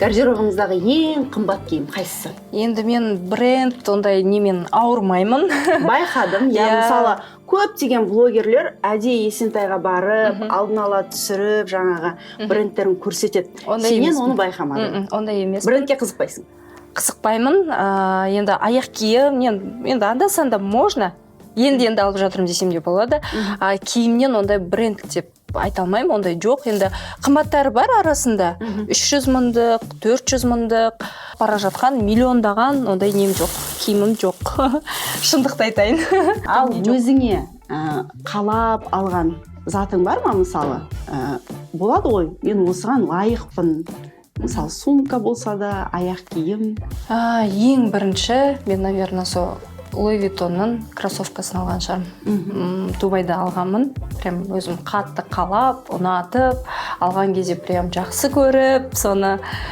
гардеробыңыздағы ең қымбат киім қайсысы? Енді мен бренд ондай немен ауырмаймын. Байқадым, я мысалы көптеген блогерлер әдейі Есентайға барып, алдын ала түсіріп, жаңағы брендтерін көрсетеді. Сенен оны байқамадым. Ондай емес. Брендке қызықпайсың? Қызықпаймын. Енді аяқ киім, енді анда-санда можно. Енді алып жатырмын десем де болады. Киімнен ондай бренд деп айта алмаймын, ондай жоқ. Енді қымбаттары бар арасында. 300 мыңдық, 400 мыңдық бара жатқан, миллиондаған ондай нем жоқ. Киімім жоқ. Шындықты айтайын. Ал өзіңе қалап алған затың бар ма мысалы? Болады ғой, мен осыған лайықпын. Мысалы, сумка болса да, аяқ киім. Ең бірінші, мен, наверное, сол Луи Виттонның кроссовкасын алған шығармын. Дубайда алғанмын. Прям өзім қатты қалап, ұнатып, алған кезде прям жақсы көріп, соны